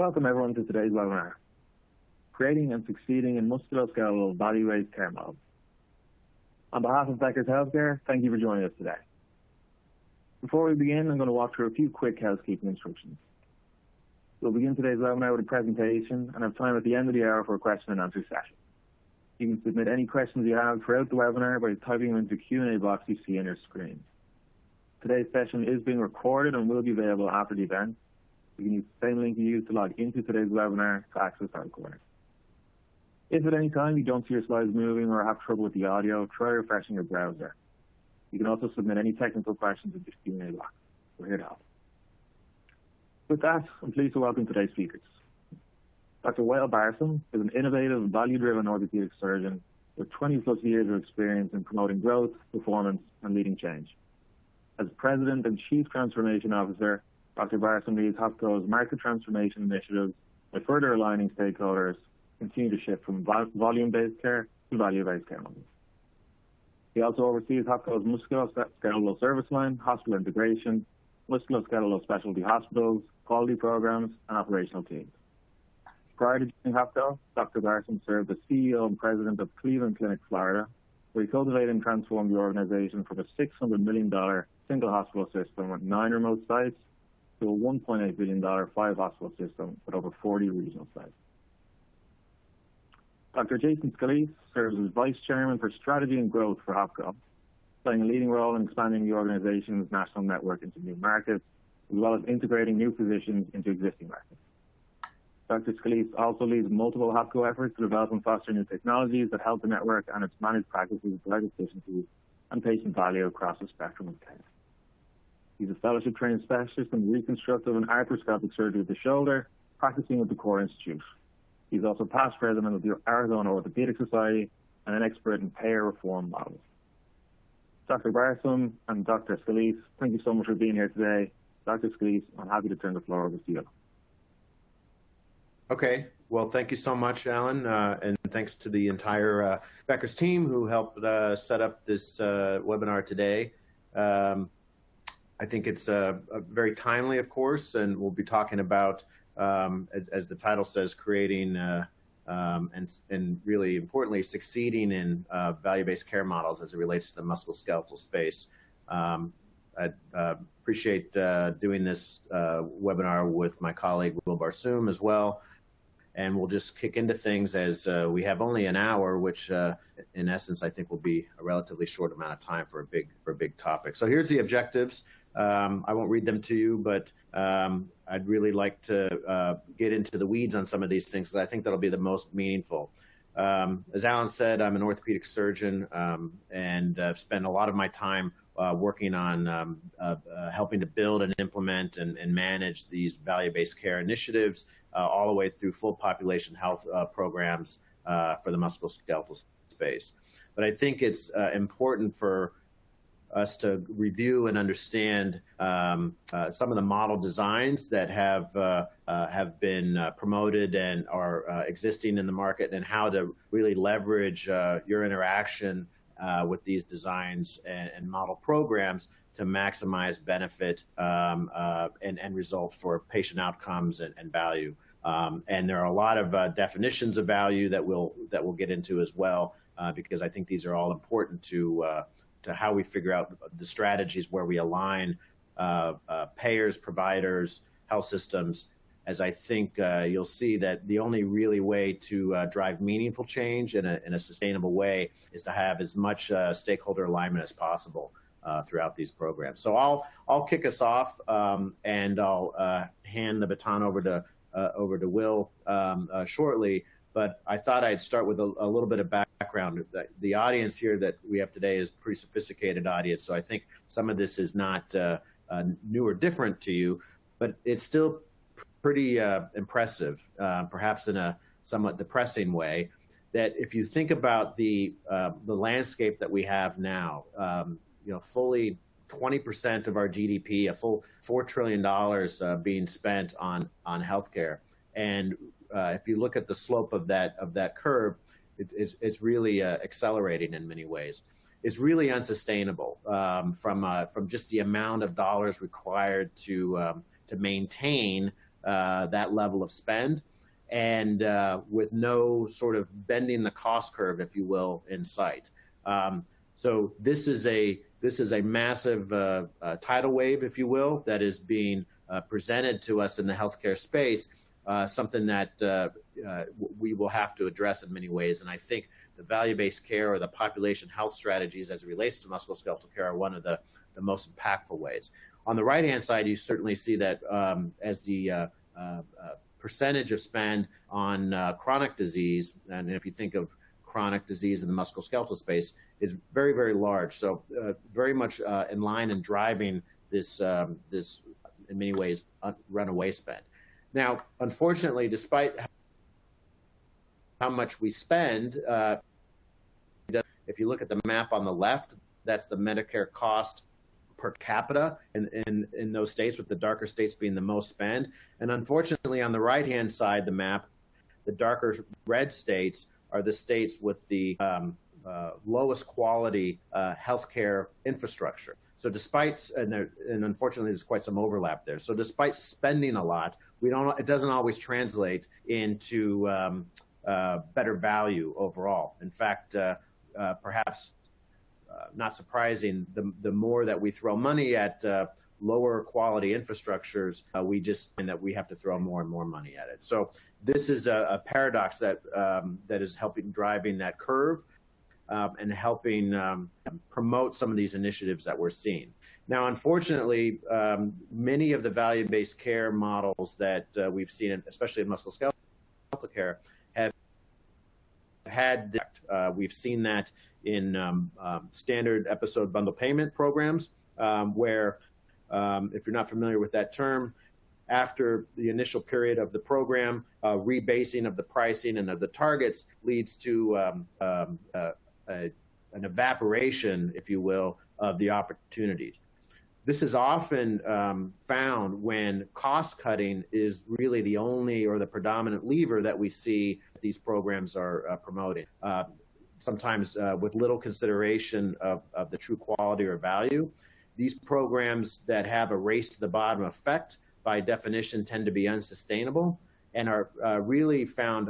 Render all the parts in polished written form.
Welcome everyone to today's webinar, Creating and Succeeding in Musculoskeletal Value-Based Care Models. On behalf of Becker's Healthcare, thank you for joining us today. Before we begin, I'm going to walk through a few quick housekeeping instructions. We'll begin today's webinar with a presentation and have time at the end of the hour for a question and answer session. You can submit any questions you have throughout the webinar by typing them into the Q&A box you see on your screen. Today's session is being recorded and will be available after the event. You can use the same link you used to log into today's webinar to access our recording. If at any time you don't see your slides moving or have trouble with the audio, try refreshing your browser. You can also submit any technical questions in the Q&A box. We're here to help. With that, I'm pleased to welcome today's speakers. Dr. Wael Barsom is an innovative, value-driven orthopedic surgeon with 20-plus years of experience in promoting growth, performance, and leading change. As President and Chief Transformation Officer, Dr. Barsom leads HOPCO's market transformation initiatives by further aligning stakeholders continue to shift from volume-based care to value-based care models. He also oversees HOPCO's musculoskeletal service line, hospital integration, musculoskeletal specialty hospitals, quality programs, and operational teams. Prior to joining HOPCO, Dr. Barsom served as CEO and President of Cleveland Clinic, Florida, where he cultivated and transformed the organization from a $600 million single hospital system with 9 remote sites to a $1.8 billion 5-hospital system with over 40 regional sites. Dr. Jason Scalise serves as Vice Chairman for Strategy and Growth for HOPCO, playing a leading role in expanding the organization's national network into new markets, as well as integrating new positions into existing markets. Dr. Scalise also leads multiple HOPCO efforts to develop and foster new technologies that help the network and its managed practices drive efficiencies and patient value across the spectrum of care. He's a fellowship-trained specialist in reconstructive and arthroscopic surgery of the shoulder, practicing at the Core Institute. He's also past president of the Arizona Orthopedic Society and an expert in payer reform models. Dr. Barsom and Dr. Scalise, thank you so much for being here today. Dr. Scalise, I'm happy to turn the floor over to you. Okay, well, thank you so much, Alan, and thanks to the entire Becker's team who helped set up this webinar today. I think it's very timely, of course, and we'll be talking about, as the title says, creating and really importantly, succeeding in value-based care models as it relates to the musculoskeletal space. I appreciate doing this webinar with my colleague, Will Barsom, as well. And we'll just kick into things as we have only an hour, which in essence, I think will be a relatively short amount of time for a big topic. So here's the objectives. I won't read them to you, but I'd really like to get into the weeds on some of these things, because I think that'll be the most meaningful. As Alan said, I'm an orthopedic surgeon and spend a lot of my time working on helping to build and implement and manage these value-based care initiatives all the way through full population health programs for the musculoskeletal space. But I think it's important for us to review and understand some of the model designs that have been promoted and are existing in the market, and how to really leverage your interaction with these designs and model programs to maximize benefit and result for patient outcomes and value. And there are a lot of definitions of value that we'll get into as well, because I think these are all important to how we figure out the strategies where we align payers, providers, health systems, as I think you'll see that the only really way to drive meaningful change in a sustainable way is to have as much stakeholder alignment as possible throughout these programs. So I'll kick us off, and I'll hand the baton over to Will shortly. But I thought I'd start with a little bit of background. The audience here that we have today is a pretty sophisticated audience, so I think some of this is not new or different to you, but it's still pretty impressive, perhaps in a somewhat depressing way, that if you think about the landscape that we have now, fully 20% of our GDP, a full $4 trillion being spent on healthcare, and if you look at the slope of that curve, it's really accelerating in many ways. It's really unsustainable from just the amount of dollars required to maintain that level of spend, and with no sort of bending the cost curve, if you will, in sight. So this is a massive tidal wave, if you will, that is being presented to us in the healthcare space, something that we will have to address in many ways. And I think the value-based care or the population health strategies as it relates to musculoskeletal care are one of the most impactful ways. On the right-hand side, you certainly see that as the percentage of spend on chronic disease, and if you think of chronic disease in the musculoskeletal space, is very, very large. So very much in line and driving this, in many ways, runaway spend. Now, unfortunately, despite how much we spend, if you look at the map on the left, that's the Medicare cost per capita in those states, with the darker states being the most spend. And unfortunately, on the right-hand side, the map, the darker red states are the states with the lowest quality healthcare infrastructure. So despite, and unfortunately, there's quite some overlap there. So despite spending a lot, it doesn't always translate into better value overall. In fact, perhaps not surprising, the more that we throw money at lower quality infrastructures, we just find that we have to throw more and more money at it. So this is a paradox that is helping driving that curve and helping promote some of these initiatives that we're seeing. Now, unfortunately, many of the value-based care models that we've seen, especially in musculoskeletal care, have had we've seen that in standard episode bundle payment programs, where if you're not familiar with that term, after the initial period of the program, rebasing of the pricing and of the targets leads to an evaporation, if you will, of the opportunities. This is often found when cost cutting is really the only or the predominant lever that we see these programs are promoting. Sometimes with little consideration of the true quality or value. These programs that have a race to the bottom effect, by definition, tend to be unsustainable and are really found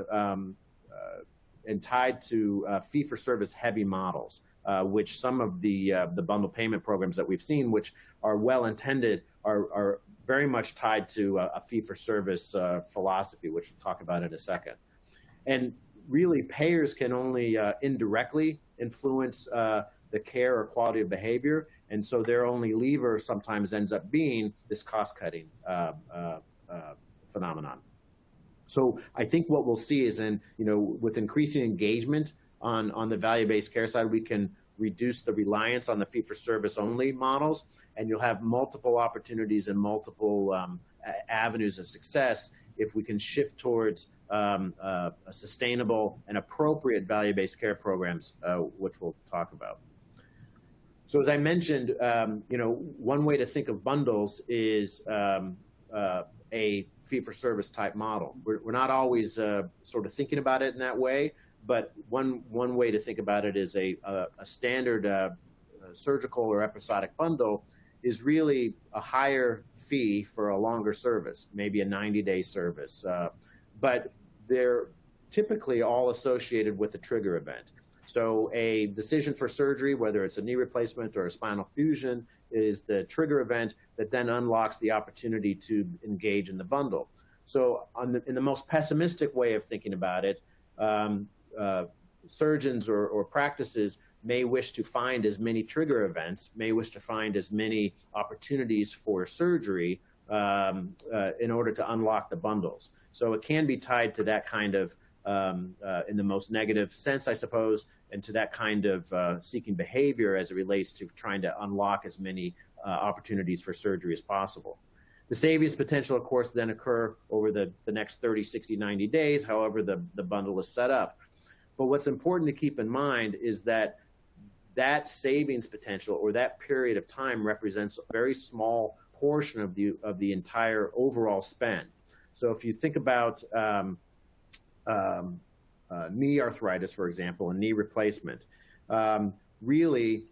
and tied to fee-for-service heavy models, which some of the bundle payment programs that we've seen, which are well-intended, are very much tied to a fee-for-service philosophy, which we'll talk about in a second. And really, payers can only indirectly influence the care or quality of behavior, and so their only lever sometimes ends up being this cost-cutting phenomenon. So I think what we'll see is, with increasing engagement on the value-based care side, we can reduce the reliance on the fee-for-service only models, and you'll have multiple opportunities and multiple avenues of success if we can shift towards a sustainable and appropriate value-based care programs, which we'll talk about. So as I mentioned, one way to think of bundles is a fee-for-service type model. We're not always sort of thinking about it in that way, but one way to think about it is a standard surgical or episodic bundle is really a higher fee for a longer service, maybe a 90-day service. But they're typically all associated with a trigger event. So a decision for surgery, whether it's a knee replacement or a spinal fusion, is the trigger event that then unlocks the opportunity to engage in the bundle. So in the most pessimistic way of thinking about it, surgeons or practices may wish to find as many trigger events, may wish to find as many opportunities for surgery in order to unlock the bundles. So it can be tied to that kind of, in the most negative sense, I suppose, and to that kind of seeking behavior as it relates to trying to unlock as many opportunities for surgery as possible. The savings potential, of course, then occur over the next 30, 60, 90 days, however the bundle is set up. But what's important to keep in mind is that that savings potential or that period of time represents a very small portion of the entire overall spend. So if you think about knee arthritis, for example, and knee replacement, really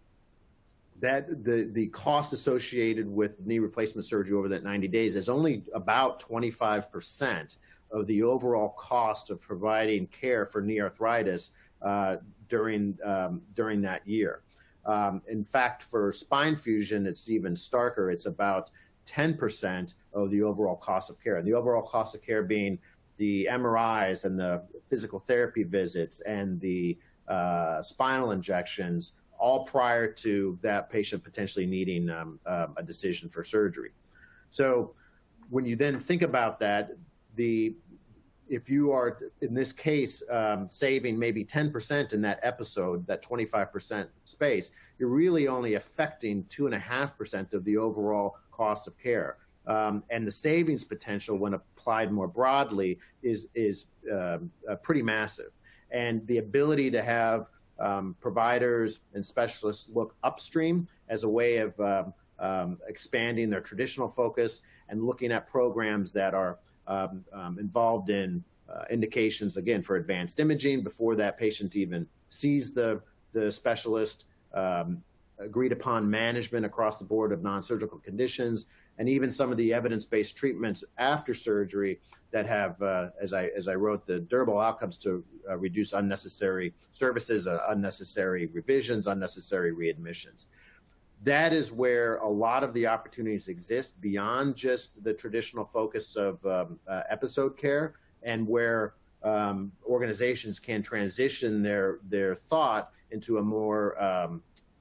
that the cost associated with knee replacement surgery over that 90 days is only about 25% of the overall cost of providing care for knee arthritis during that year. In fact, for spine fusion, it's even starker. It's about 10% of the overall cost of care. And the overall cost of care being the MRIs and the physical therapy visits and the spinal injections, all prior to that patient potentially needing a decision for surgery. So when you then think about that, if you are, in this case, saving maybe 10% in that episode, that 25% space, you're really only affecting 2.5% of the overall cost of care. And the savings potential, when applied more broadly, is pretty massive. And the ability to have providers and specialists look upstream as a way of expanding their traditional focus and looking at programs that are involved in indications, again, for advanced imaging before that patient even sees the specialist, agreed upon management across the board of non-surgical conditions, and even some of the evidence-based treatments after surgery that have, as I wrote, the durable outcomes to reduce unnecessary services, unnecessary revisions, unnecessary readmissions. That is where a lot of the opportunities exist beyond just the traditional focus of episode care, and where organizations can transition their thought into a more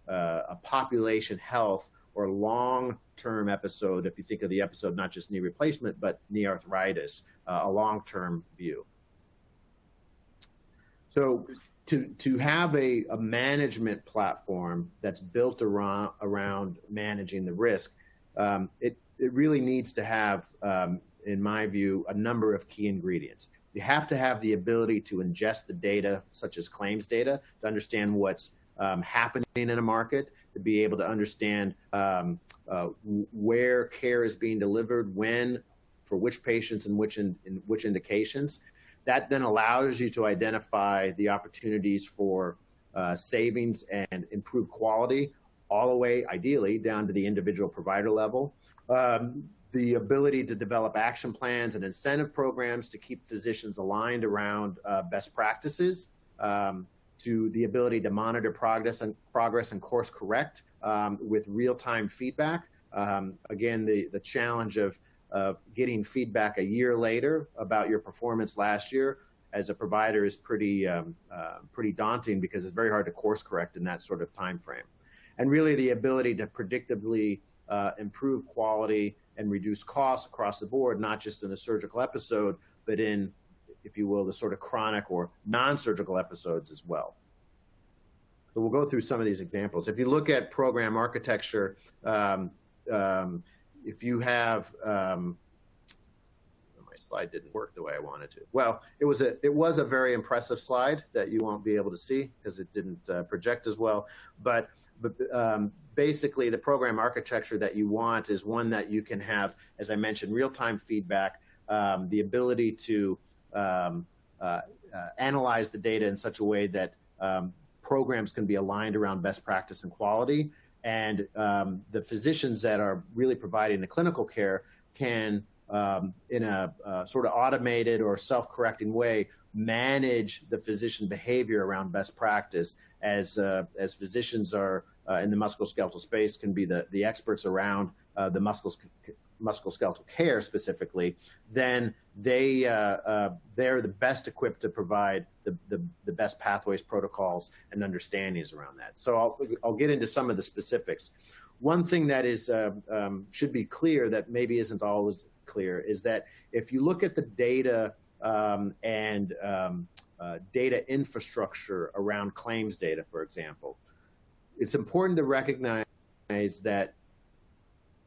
a population health or long-term episode, if you think of the episode, not just knee replacement, but knee arthritis, a long-term view. So to have a management platform that's built around managing the risk, it really needs to have, in my view, a number of key ingredients. You have to have the ability to ingest the data, such as claims data, to understand what's happening in a market, to be able to understand where care is being delivered, when, for which patients, and in which indications. That then allows you to identify the opportunities for savings and improved quality, all the way, ideally, down to the individual provider level. The ability to develop action plans and incentive programs to keep physicians aligned around best practices, to the ability to monitor progress and course correct with real-time feedback. Again, the challenge of getting feedback a year later about your performance last year as a provider is pretty daunting, because it's very hard to course correct in that sort of time frame. And really the ability to predictably improve quality and reduce costs across the board, not just in the surgical episode, but in, if you will, the sort of chronic or non-surgical episodes as well. So we'll go through some of these examples. If you look at program architecture, if you have, my slide didn't work the way I wanted to. Well, it was a very impressive slide that you won't be able to see because it didn't project as well. But basically, the program architecture that you want is one that you can have, as I mentioned, real-time feedback, the ability to analyze the data in such a way that programs can be aligned around best practice and quality, and the physicians that are really providing the clinical care can, in a sort of automated or self-correcting way, manage the physician behavior around best practice as physicians are in the musculoskeletal space, can be the experts around the musculoskeletal care specifically. Then they're the best equipped to provide the best pathways, protocols, and understandings around that. So I'll get into some of the specifics. One thing that is should be clear that maybe isn't always clear is that if you look at the data and data infrastructure around claims data, for example, it's important to recognize that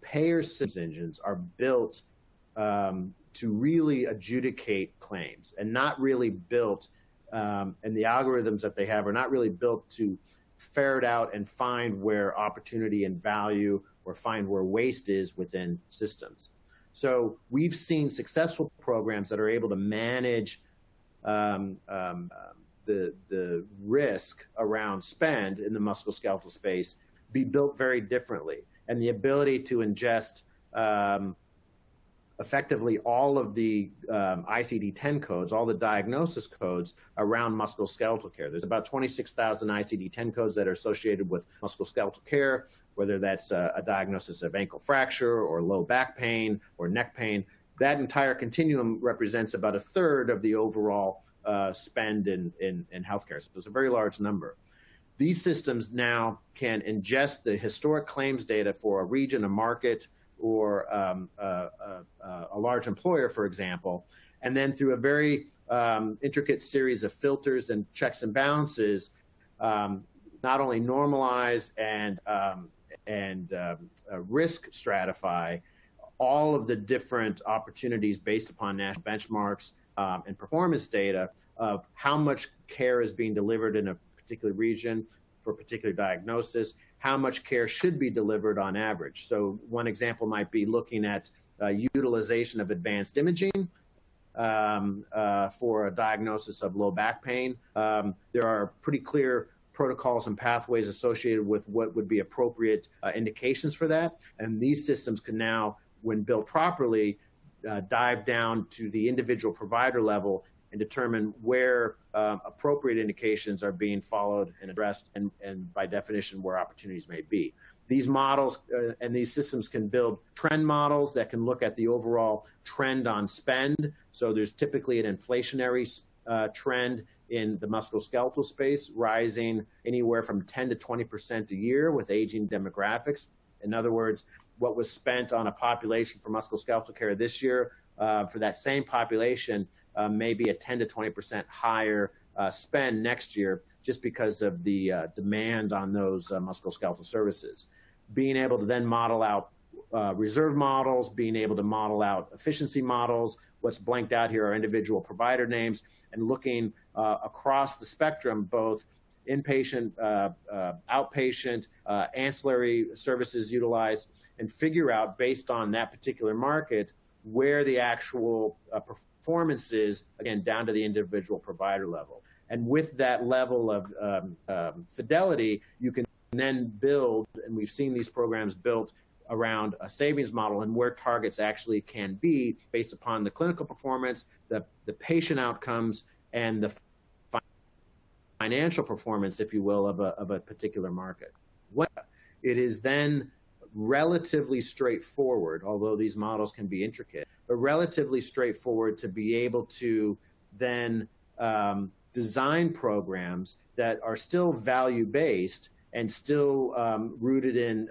payer systems engines are built to really adjudicate claims, and not really built, and the algorithms that they have are not really built to ferret out and find where opportunity and value, or find where waste is within systems. So we've seen successful programs that are able to manage the risk around spend in the musculoskeletal space be built very differently. And the ability to ingest effectively all of the ICD-10 codes, all the diagnosis codes around musculoskeletal care. There's about 26,000 ICD-10 codes that are associated with musculoskeletal care, whether that's a diagnosis of ankle fracture or low back pain or neck pain. That entire continuum represents about a third of the overall spend in healthcare. So it's a very large number. These systems now can ingest the historic claims data for a region, a market, or a large employer, for example, and then through a very intricate series of filters and checks and balances, not only normalize and risk stratify all of the different opportunities based upon national benchmarks and performance data of how much care is being delivered in a particular region for a particular diagnosis, how much care should be delivered on average. So one example might be looking at utilization of advanced imaging for a diagnosis of low back pain. There are pretty clear protocols and pathways associated with what would be appropriate indications for that. And these systems can now, when built properly, dive down to the individual provider level and determine where appropriate indications are being followed and addressed, and by definition, where opportunities may be. These models and these systems can build trend models that can look at the overall trend on spend. So there's typically an inflationary trend in the musculoskeletal space, rising anywhere from 10 to 20% a year with aging demographics. In other words, what was spent on a population for musculoskeletal care this year for that same population may be a 10 to 20% higher spend next year, just because of the demand on those musculoskeletal services. Being able to then model out reserve models, being able to model out efficiency models. What's blanked out here are individual provider names, and looking across the spectrum, both inpatient, outpatient, ancillary services utilized, and figure out, based on that particular market, where the actual performance is, again, down to the individual provider level. And with that level of fidelity, you can then build, and we've seen these programs built around a savings model and where targets actually can be based upon the clinical performance, the patient outcomes, and the financial performance, if you will, of a particular market. It is then relatively straightforward, although these models can be intricate, but relatively straightforward to be able to then design programs that are still value-based and still rooted in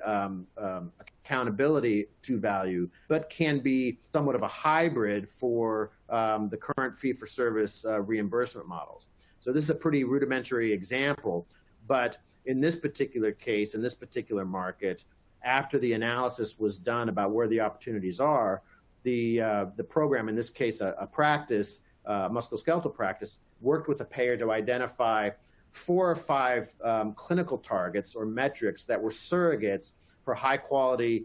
accountability to value, but can be somewhat of a hybrid for the current fee-for-service reimbursement models. So this is a pretty rudimentary example, but in this particular case, in this particular market, after the analysis was done about where the opportunities are, the program, in this case a practice, musculoskeletal practice, worked with a payer to identify 4 or 5 clinical targets or metrics that were surrogates for high quality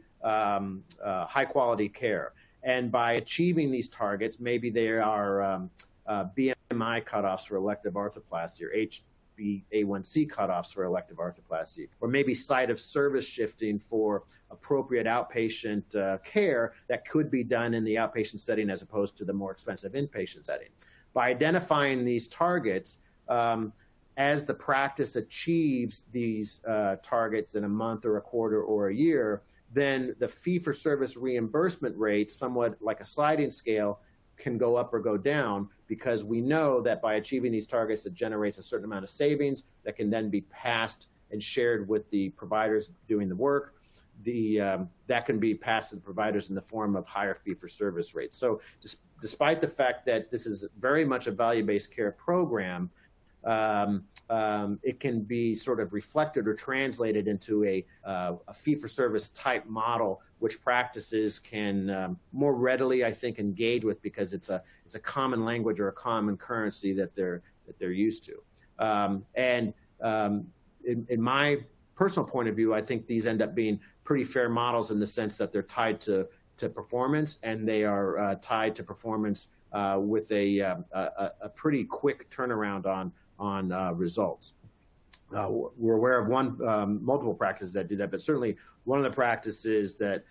care. And by achieving these targets, maybe there are BMI cutoffs for elective arthroplasty, or HbA1c cutoffs for elective arthroplasty, or maybe site of service shifting for appropriate outpatient care that could be done in the outpatient setting as opposed to the more expensive inpatient setting. By identifying these targets, as the practice achieves these targets in a month or a quarter or a year, then the fee-for-service reimbursement rate, somewhat like a sliding scale, can go up or go down, because we know that by achieving these targets, it generates a certain amount of savings that can then be passed and shared with the providers doing the work. That can be passed to the providers in the form of higher fee-for-service rates. So despite the fact that this is very much a value-based care program, it can be sort of reflected or translated into a fee-for-service type model, which practices can more readily, I think, engage with, because it's a common language or a common currency that they're used to. In my personal point of view, I think these end up being pretty fair models in the sense that they're tied to performance, and they are tied to performance with a pretty quick turnaround on results. we're aware of multiple practices that do that, but certainly one of the practices that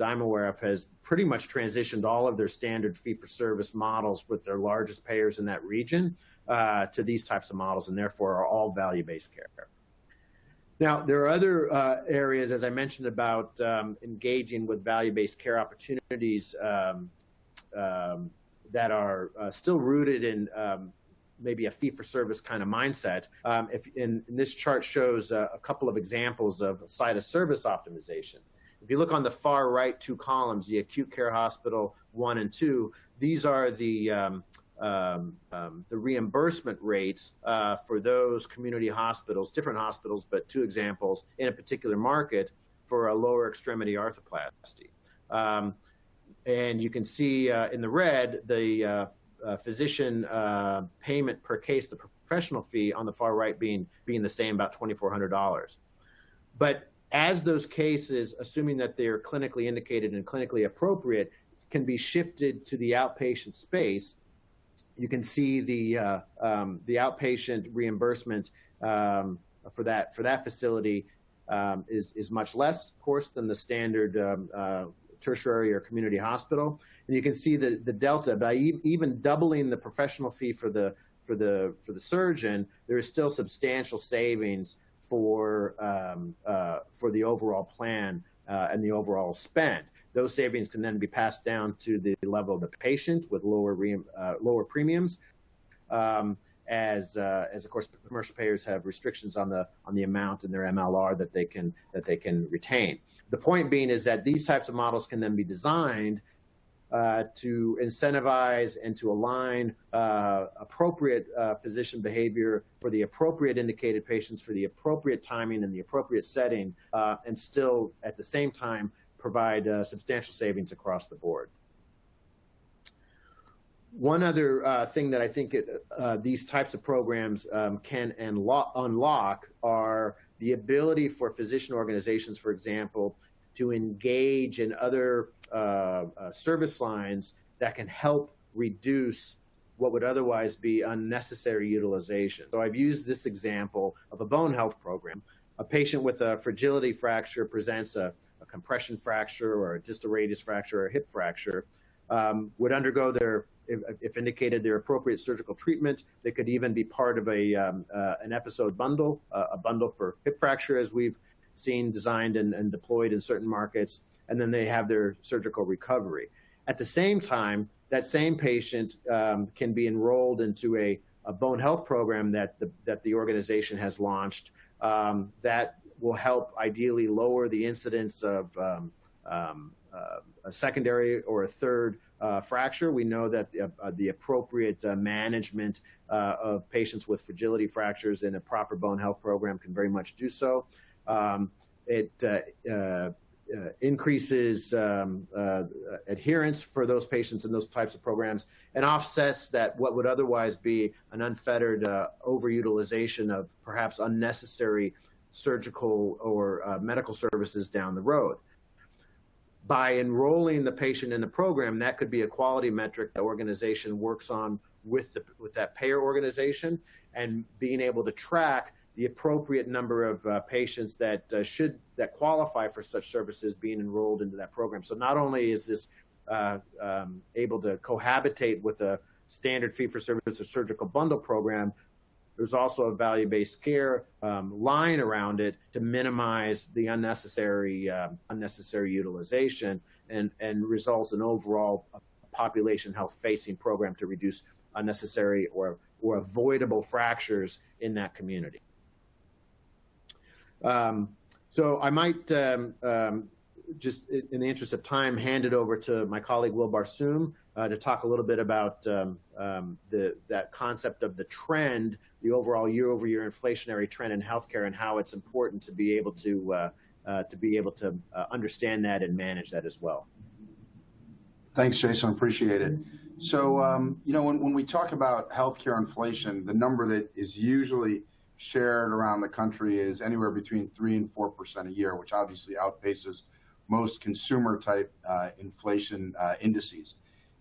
I'm aware of has pretty much transitioned all of their standard fee-for-service models with their largest payers in that region to these types of models, and therefore are all value-based care. Now, there are other areas, as I mentioned, about engaging with value-based care opportunities that are still rooted in maybe a fee-for-service kind of mindset. In this chart shows a couple of examples of site of service optimization. If you look on the far right two columns, the acute care hospital 1 and 2, these are the reimbursement rates for those community hospitals, different hospitals, but two examples in a particular market for a lower extremity arthroplasty. And you can see in the red the physician payment per case, the professional fee on the far right being the same, about $2,400. But as those cases, assuming that they're clinically indicated and clinically appropriate, can be shifted to the outpatient space, you can see the outpatient reimbursement for that facility is much less, of course, than the standard tertiary or community hospital. And you can see the delta by even doubling the professional fee for the surgeon. There is still substantial savings for the overall plan and the overall spend. Those savings can then be passed down to the level of the patient with lower premiums, as of course commercial payers have restrictions on the amount in their MLR that they can retain. The point being is that these types of models can then be designed to incentivize and to align appropriate physician behavior for the appropriate indicated patients for the appropriate timing and the appropriate setting, and still at the same time provide substantial savings across the board. One other thing that I think these types of programs can unlock are the ability for physician organizations, for example, to engage in other service lines that can help reduce what would otherwise be unnecessary utilization. So I've used this example of a bone health program. A patient with a fragility fracture presents a compression fracture or a distal radius fracture or a hip fracture, would undergo if indicated, their appropriate surgical treatment. They could even be part of an episode bundle, a bundle for hip fracture, as we've seen designed and deployed in certain markets, and then they have their surgical recovery. At the same time, that same patient can be enrolled into a bone health program that the organization has launched that will help ideally lower the incidence of a secondary or a third fracture. We know that the appropriate management of patients with fragility fractures in a proper bone health program can very much do so. It increases adherence for those patients in those types of programs and offsets what would otherwise be an unfettered overutilization of perhaps unnecessary surgical or medical services down the road. By enrolling the patient in the program, that could be a quality metric the organization works on with that payer organization, and being able to track the appropriate number of patients that qualify for such services being enrolled into that program. So not only is this able to cohabitate with a standard fee-for-service or surgical bundle program, there's also a value-based care line around it to minimize the unnecessary utilization and results in overall population health-facing program to reduce unnecessary or avoidable fractures in that community. So I might, just in the interest of time, hand it over to my colleague Will Barsoom to talk a little bit about that concept of the trend, the overall year-over-year inflationary trend in healthcare, and how it's important to be able to understand that and manage that as well. Thanks, Jason. Appreciate it. So, when we talk about healthcare inflation, the number that is usually shared around the country is anywhere between 3% and 4% a year, which obviously outpaces most consumer-type inflation indices.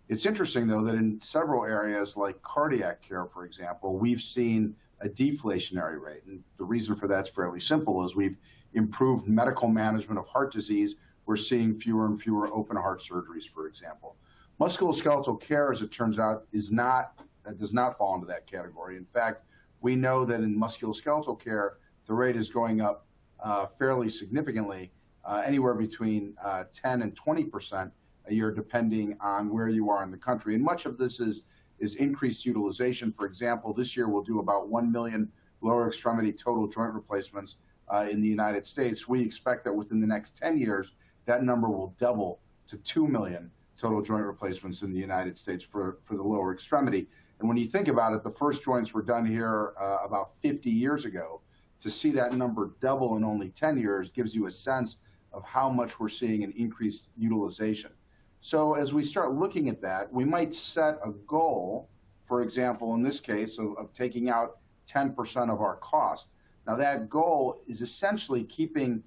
It's interesting, though, that in several areas like cardiac care, for example, we've seen a deflationary rate. And the reason for that's fairly simple is we've improved medical management of heart disease. We're seeing fewer and fewer open heart surgeries, for example. Musculoskeletal care, as it turns out, does not fall into that category. In fact, we know that in musculoskeletal care, the rate is going up fairly significantly, anywhere between 10 and 20% a year, depending on where you are in the country. And much of this is increased utilization. For example, this year we'll do about 1 million lower extremity total joint replacements in the United States. We expect that within the next 10 years, that number will double to 2 million total joint replacements in the United States for the lower extremity. And when you think about it, the first joints were done here about 50 years ago. To see that number double in only 10 years gives you a sense of how much we're seeing an increased utilization. So as we start looking at that, we might set a goal, for example, in this case, of taking out 10% of our cost. Now that goal is essentially keeping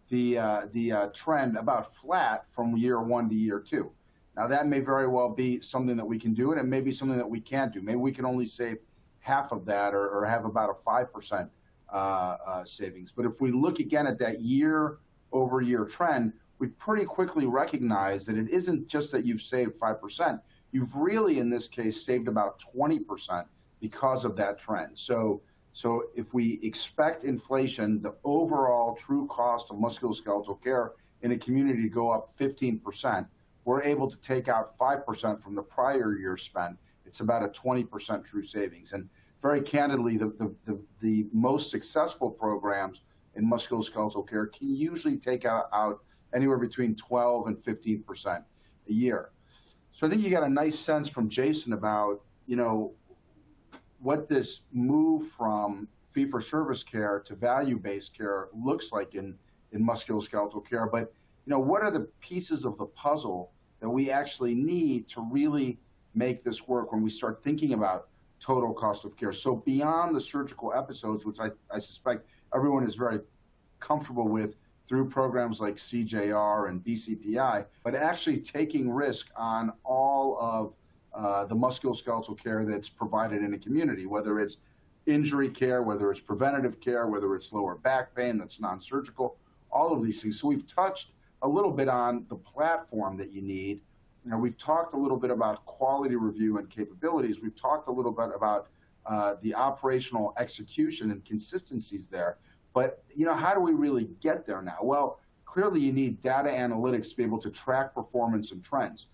the trend about flat from year 1 to year 2. Now that may very well be something that we can do, and it may be something that we can't do. Maybe we can only save half of that or have about a 5% savings. But if we look again at that year-over-year trend, we pretty quickly recognize that it isn't just that you've saved 5%. You've really, in this case, saved about 20% because of that trend. So if we expect inflation, the overall true cost of musculoskeletal care in a community to go up 15%, we're able to take out 5% from the prior year's spend. It's about a 20% true savings. And very candidly, the most successful programs in musculoskeletal care can usually take out anywhere between 12 and 15% a year. So I think you got a nice sense from Jason about, what this move from fee-for-service care to value-based care looks like in musculoskeletal care. But, what are the pieces of the puzzle that we actually need to really make this work when we start thinking about total cost of care? So beyond the surgical episodes, which I suspect everyone is very comfortable with through programs like CJR and BCPI, but actually taking risk on all of the musculoskeletal care that's provided in a community, whether it's injury care, whether it's preventative care, whether it's lower back pain that's non-surgical, all of these things. So we've touched a little bit on the platform that you need. We've talked a little bit about quality review and capabilities. We've talked a little bit about the operational execution and consistencies there. But, how do we really get there now? Well, clearly you need data analytics to be able to track performance and trends.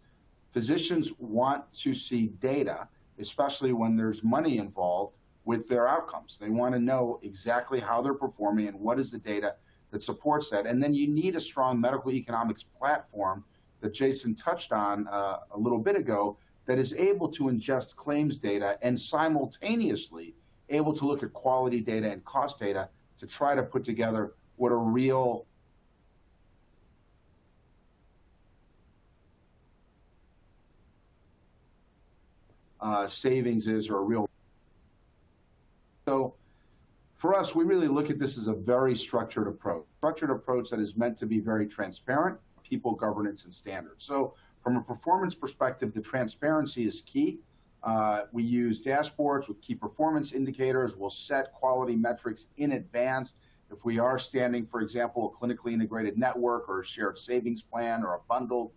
Physicians want to see data, especially when there's money involved with their outcomes. They want to know exactly how they're performing and what is the data that supports that. And then you need a strong medical economics platform that Jason touched on a little bit ago that is able to ingest claims data and simultaneously able to look at quality data and cost data to try to put together what a real savings is, or a real. So for us, we really look at this as a very structured approach that is meant to be very transparent, people, governance, and standards. So from a performance perspective, the transparency is key. We use dashboards with key performance indicators. We'll set quality metrics in advance. If we are standing, for example, a clinically integrated network or a shared savings plan or a bundled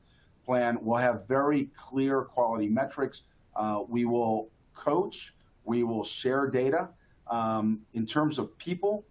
plan, we'll have very clear quality metrics. We will coach. We will share data. In terms of people,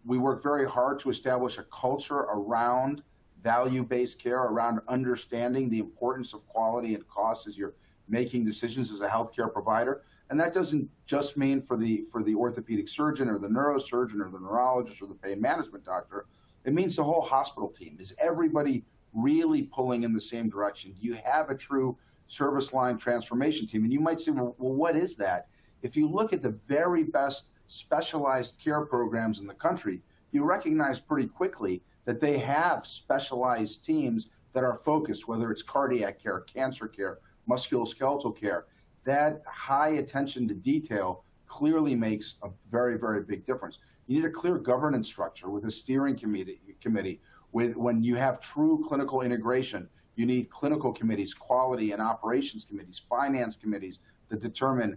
we work very hard to establish a culture around value-based care, around understanding the importance of quality and cost as you're making decisions as a healthcare provider. And that doesn't just mean for the orthopedic surgeon or the neurosurgeon or the neurologist or the pain management doctor. It means the whole hospital team. Is everybody really pulling in the same direction? Do you have a true service line transformation team? And you might say, well, what is that? If you look at the very best specialized care programs in the country, you recognize pretty quickly that they have specialized teams that are focused, whether it's cardiac care, cancer care, musculoskeletal care. That high attention to detail clearly makes a very, very big difference. You need a clear governance structure with a steering committee. When you have true clinical integration, you need clinical committees, quality and operations committees, finance committees that determine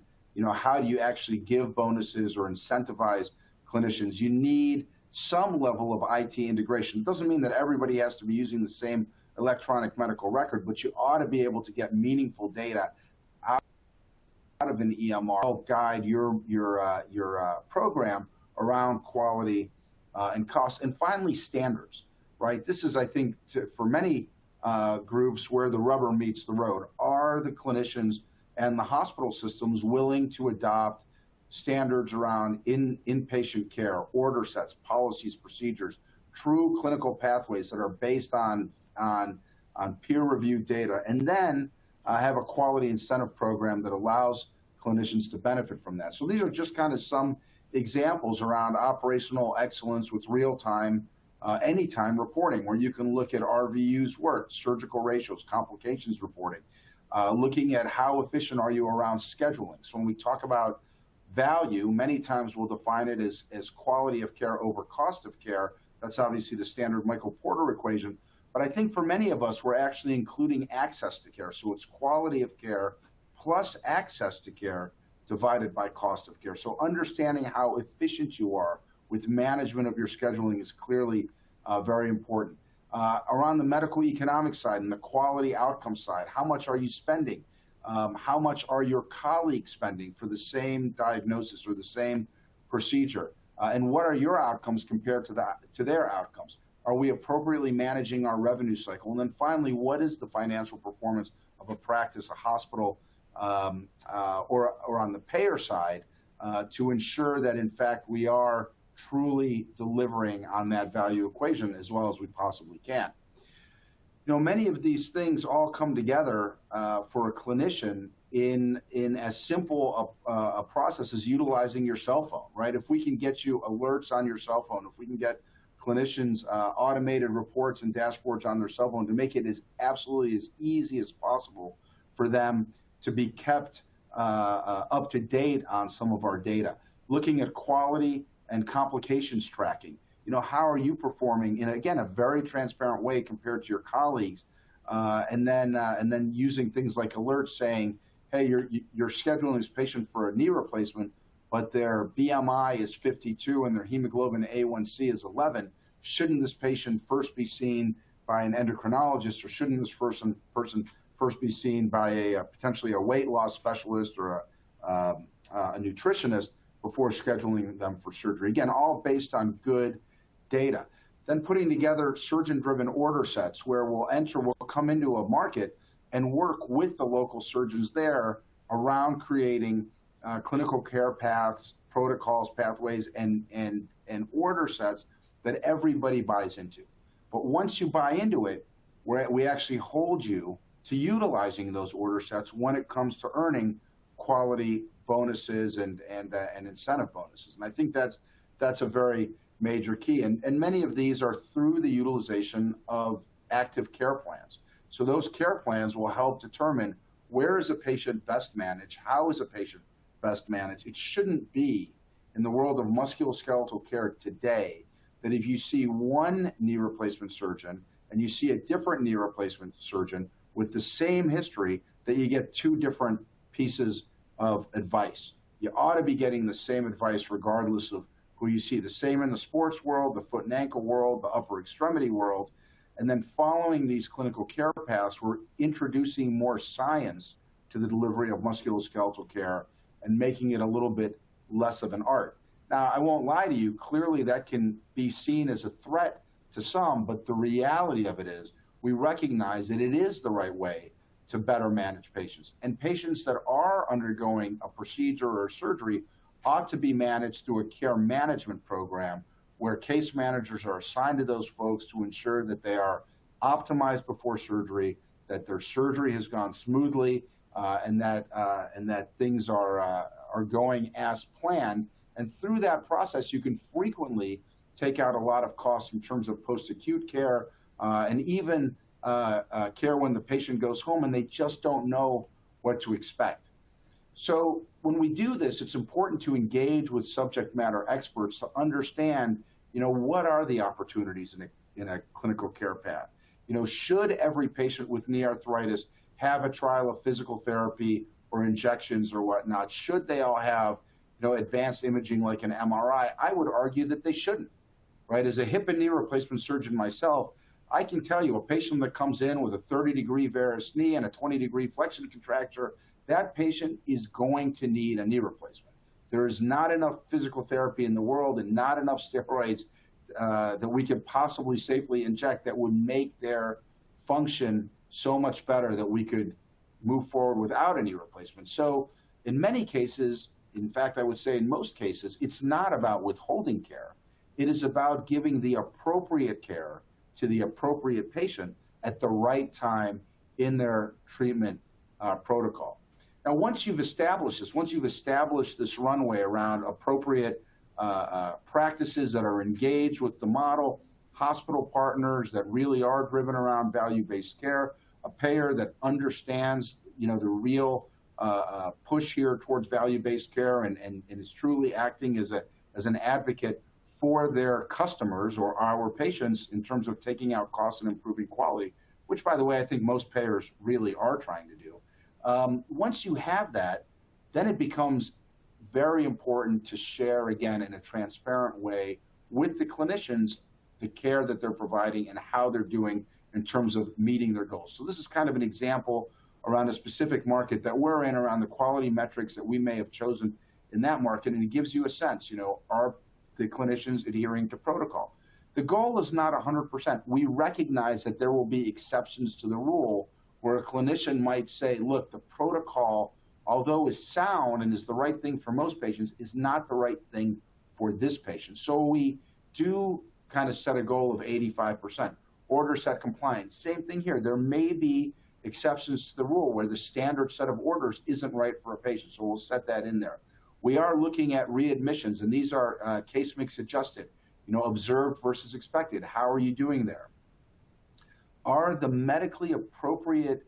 how do you actually give bonuses or incentivize clinicians? You need some level of IT integration. It doesn't mean that everybody has to be using the same electronic medical record, but you ought to be able to get meaningful data out of an EMR, help guide your program around quality and cost. And finally, standards, right? This is, I think, for many groups where the rubber meets the road. Are the clinicians and the hospital systems willing to adopt standards around inpatient care, order sets, policies, procedures, true clinical pathways that are based on peer-reviewed data, and then have a quality incentive program that allows clinicians to benefit from that. So these are just kind of some examples around operational excellence with real-time, anytime reporting, where you can look at RVUs work, surgical ratios, complications reporting, looking at how efficient are you around scheduling. So when we talk about value, many times we'll define it as quality of care over cost of care. That's obviously the standard Michael Porter equation. But I think for many of us, we're actually including access to care. So it's quality of care plus access to care divided by cost of care. So understanding how efficient you are with management of your scheduling is clearly very important. Around the medical economic side and the quality outcome side, how much are you spending? How much are your colleagues spending for the same diagnosis or the same procedure? And what are your outcomes compared to their outcomes? Are we appropriately managing our revenue cycle? And then finally, what is the financial performance of a practice, a hospital, or on the payer side to ensure that, in fact, we are truly delivering on that value equation as well as we possibly can? Many of these things all come together for a clinician in as simple a process as utilizing your cell phone, right? If we can get you alerts on your cell phone, if we can get clinicians automated reports and dashboards on their cell phone to make it as absolutely as easy as possible for them to be kept up to date on some of our data. Looking at quality and complications tracking. How are you performing in, again, a very transparent way compared to your colleagues? And then using things like alerts saying, hey, you're scheduling this patient for a knee replacement, but their BMI is 52 and their hemoglobin A1C is 11. Shouldn't this patient first be seen by an endocrinologist, or shouldn't this person first be seen by potentially a weight loss specialist or a nutritionist before scheduling them for surgery? Again, all based on good data. Then putting together surgeon-driven order sets where we'll come into a market and work with the local surgeons there around creating clinical care paths, protocols, pathways, and order sets that everybody buys into. But once you buy into it, we actually hold you to utilizing those order sets when it comes to earning quality bonuses and incentive bonuses. And I think that's a very major key. And many of these are through the utilization of active care plans. So those care plans will help determine where is a patient best managed, how is a patient best managed. It shouldn't be, in the world of musculoskeletal care today, that if you see one knee replacement surgeon and you see a different knee replacement surgeon with the same history, that you get two different pieces of advice. You ought to be getting the same advice regardless of who you see. The same in the sports world, the foot and ankle world, the upper extremity world. And then following these clinical care paths, we're introducing more science to the delivery of musculoskeletal care and making it a little bit less of an art. Now, I won't lie to you, clearly that can be seen as a threat to some, but the reality of it is we recognize that it is the right way to better manage patients. And patients that are undergoing a procedure or surgery ought to be managed through a care management program where case managers are assigned to those folks to ensure that they are optimized before surgery, that their surgery has gone smoothly, and that things are going as planned. And through that process, you can frequently take out a lot of costs in terms of post-acute care and even care when the patient goes home and they just don't know what to expect. So when we do this, it's important to engage with subject matter experts to understand, what are the opportunities in a clinical care path? Should every patient with knee arthritis have a trial of physical therapy or injections or whatnot? Should they all have, advanced imaging like an MRI? I would argue that they shouldn't, right? As a hip and knee replacement surgeon myself, I can tell you a patient that comes in with a 30-degree varus knee and a 20-degree flexion contracture, that patient is going to need a knee replacement. There is not enough physical therapy in the world and not enough steroids that we could possibly safely inject that would make their function so much better that we could move forward without a knee replacement. So in many cases, in fact, I would say in most cases, it's not about withholding care. It is about giving the appropriate care to the appropriate patient at the right time in their treatment protocol. Now, once you've established this runway around appropriate practices that are engaged with the model, hospital partners that really are driven around value-based care, a payer that understands, the real push here towards value-based care and is truly acting as an advocate for their customers or our patients in terms of taking out costs and improving quality, which, by the way, I think most payers really are trying to do. Once you have that, then it becomes very important to share, again, in a transparent way with the clinicians the care that they're providing and how they're doing in terms of meeting their goals. So this is kind of an example around a specific market that we're in, around the quality metrics that we may have chosen in that market, and it gives you a sense, are the clinicians adhering to protocol? The goal is not 100%. We recognize that there will be exceptions to the rule where a clinician might say, look, the protocol, although is sound and is the right thing for most patients, is not the right thing for this patient. So we do kind of set a goal of 85%. Order set compliance, same thing here. There may be exceptions to the rule where the standard set of orders isn't right for a patient, so we'll set that in there. We are looking at readmissions, and these are case mix adjusted, observed versus expected. How are you doing there? Are the medically appropriate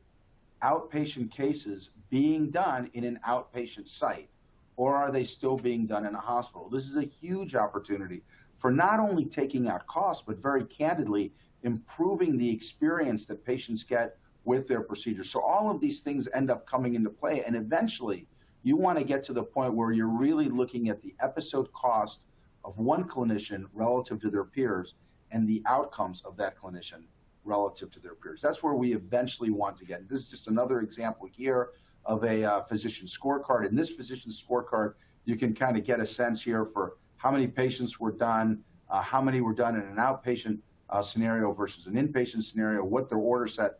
outpatient cases being done in an outpatient site, or are they still being done in a hospital? This is a huge opportunity for not only taking out costs, but very candidly, improving the experience that patients get with their procedures. So all of these things end up coming into play, and eventually you want to get to the point where you're really looking at the episode cost of one clinician relative to their peers and the outcomes of that clinician relative to their peers. That's where we eventually want to get. This is just another example here of a physician scorecard. In this physician scorecard, you can kind of get a sense here for how many patients were done, how many were done in an outpatient scenario versus an inpatient scenario, what their order set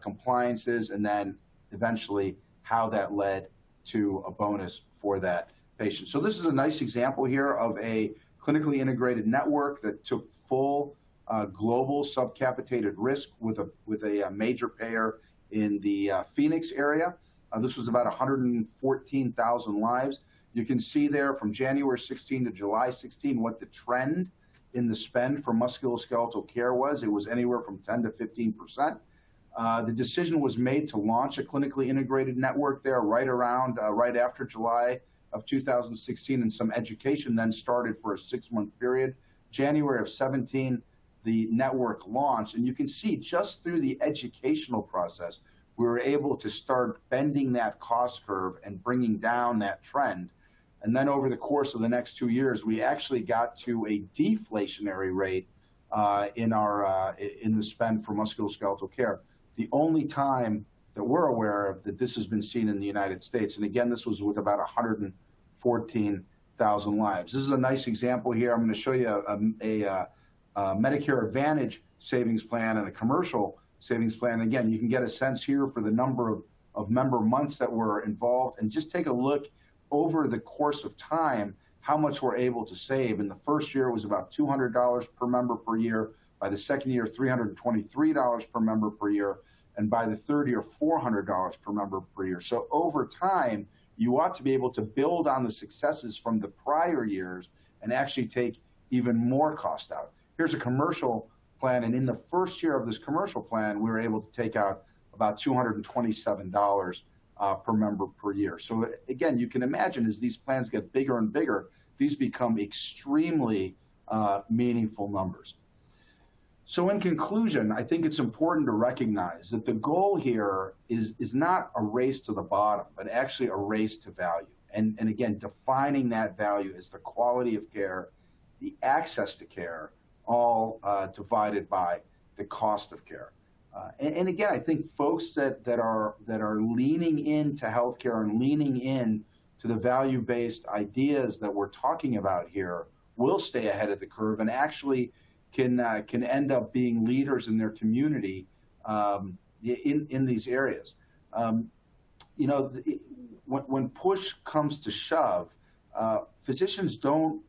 compliance is, and then eventually how that led to a bonus for that patient. So this is a nice example here of a clinically integrated network that took full global subcapitated risk with a major payer in the Phoenix area. This was about 114,000 lives. You can see there from January 16 to July 16 what the trend in the spend for musculoskeletal care was. It was anywhere from 10 to 15%. The decision was made to launch a clinically integrated network there right after July of 2016, and some education then started for a 6-month period. January of 17, the network launched, and you can see just through the educational process, we were able to start bending that cost curve and bringing down that trend. And then over the course of the next 2 years, we actually got to a deflationary rate in the spend for musculoskeletal care. The only time that we're aware of that this has been seen in the United States. And again, this was with about 114,000 lives. This is a nice example here. I'm going to show you a Medicare Advantage savings plan and a commercial savings plan. Again, you can get a sense here for the number of member months that were involved, and just take a look over the course of time how much we're able to save. In the first year, it was about $200 per member per year. By the second year, $323 per member per year. And by the third year, $400 per member per year. So over time, you ought to be able to build on the successes from the prior years and actually take even more cost out. Here's a commercial plan, and in the first year of this commercial plan, we were able to take out about $227 per member per year. So again, you can imagine as these plans get bigger and bigger, these become extremely meaningful numbers. So in conclusion, I think it's important to recognize that the goal here is not a race to the bottom, but actually a race to value. And again, defining that value as the quality of care, the access to care, all divided by the cost of care. And again, I think folks that are leaning into healthcare and leaning in to the value-based ideas that we're talking about here will stay ahead of the curve and actually can end up being leaders in their community in these areas. When push comes to shove, physicians don't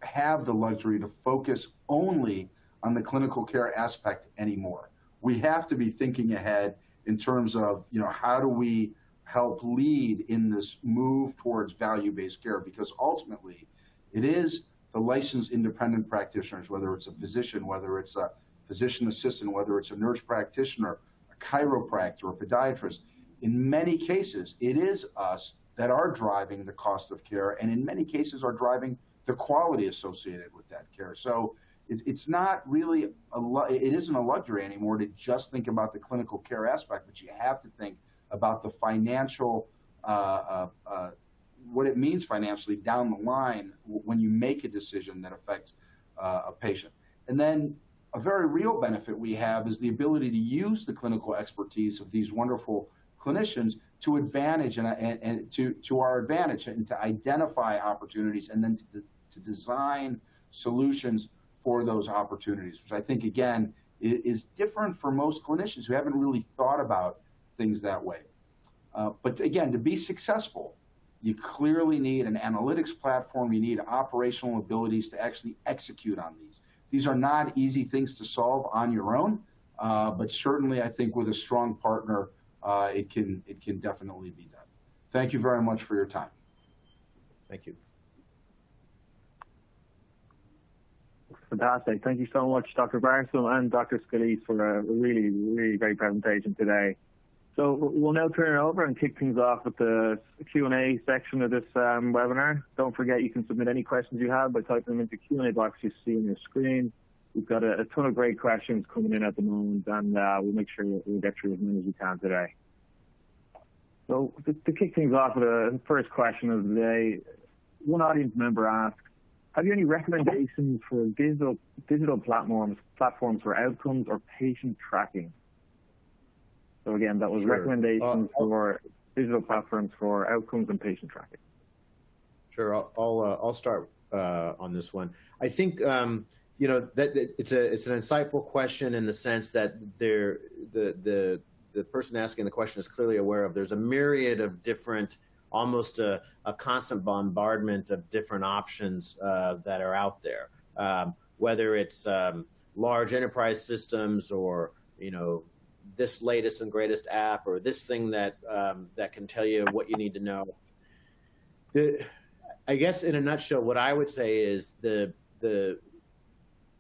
have the luxury to focus only on the clinical care aspect anymore. We have to be thinking ahead in terms of, how do we help lead in this move towards value-based care, because ultimately it is the licensed independent practitioners, whether it's a physician, whether it's a physician assistant, whether it's a nurse practitioner, a chiropractor, a podiatrist. In many cases, it is us that are driving the cost of care, and in many cases are driving the quality associated with that care. So it's not really, it isn't a luxury anymore to just think about the clinical care aspect, but you have to think about the financial, what it means financially down the line when you make a decision that affects a patient. And then a very real benefit we have is the ability to use the clinical expertise of these wonderful clinicians to advantage and to our advantage, and to identify opportunities and then to design solutions for those opportunities, which I think, again, is different for most clinicians who haven't really thought about things that way. But again, to be successful, you clearly need an analytics platform. You need operational abilities to actually execute on these. These are not easy things to solve on your own, but certainly I think with a strong partner, it can definitely be done. Thank you very much for your time. Thank you. Fantastic. Thank you so much, Dr. Barstow and Dr. Scalise, for a really, really great presentation today. So we'll now turn it over and kick things off with the Q&A section of this webinar. Don't forget, you can submit any questions you have by typing them into the Q&A box you see on your screen. We've got a ton of great questions coming in at the moment, and we'll make sure we'll get through as many as we can today. So to kick things off with the first question of the day, one audience member asked, have you any recommendations for digital platforms for outcomes or patient tracking? So again, that was recommendations for digital platforms for outcomes and patient tracking. Sure, I'll start on this one. I think that it's an insightful question in the sense that the person asking the question is clearly aware of there's a myriad of different, almost a constant bombardment of different options that are out there, whether it's large enterprise systems or this latest and greatest app or this thing that can tell you what you need to know. I guess in a nutshell, what I would say is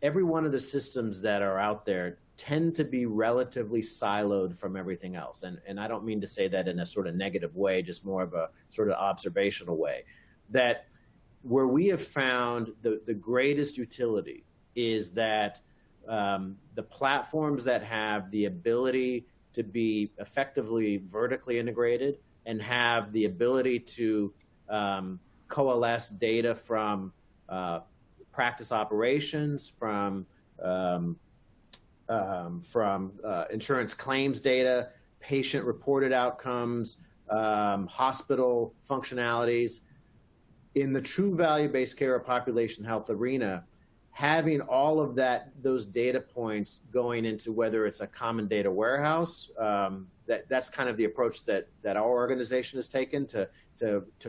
every one of the systems that are out there tend to be relatively siloed from everything else. And I don't mean to say that in a sort of negative way, just more of a sort of observational way. That where we have found the greatest utility is that the platforms that have the ability to be effectively vertically integrated and have the ability to coalesce data from practice operations, from insurance claims data, patient-reported outcomes, hospital functionalities. In the true value-based care or population health arena, having all of those data points going into whether it's a common data warehouse, that's kind of the approach that our organization has taken to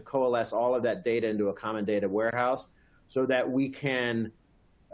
coalesce all of that data into a common data warehouse so that we can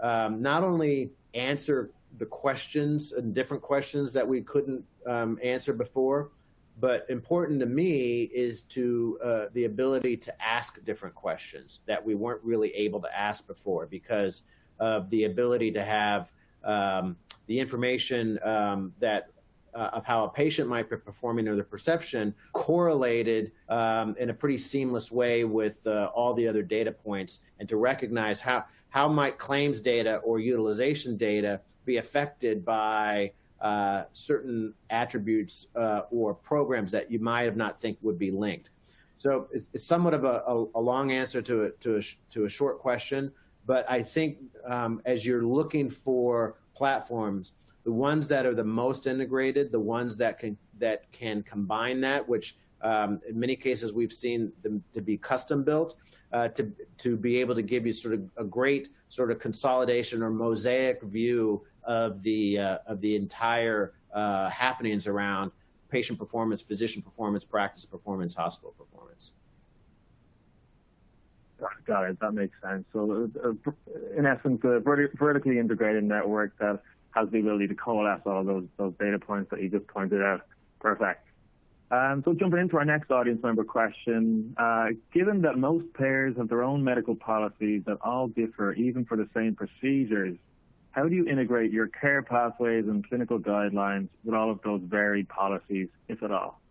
not only answer the questions and different questions that we couldn't answer before, but important to me is the ability to ask different questions that we weren't really able to ask before because of the ability to have the information of how a patient might be performing or their perception correlated in a pretty seamless way with all the other data points, and to recognize how might claims data or utilization data be affected by certain attributes or programs that you might have not think would be linked. So it's somewhat of a long answer to a short question, but I think as you're looking for platforms, the ones that are the most integrated, the ones that can combine that, which in many cases we've seen them to be custom built, to be able to give you sort of a great sort of consolidation or mosaic view of the entire happenings around patient performance, physician performance, practice performance, hospital performance. Got it. That makes sense. So, in essence, a vertically integrated network that has the ability to coalesce all those data points that you just pointed out. Perfect. So jumping into our next audience member question, given that most payers have their own medical policies that all differ even for the same procedures, how do you integrate your care pathways and clinical guidelines with all of those varied policies, if at all?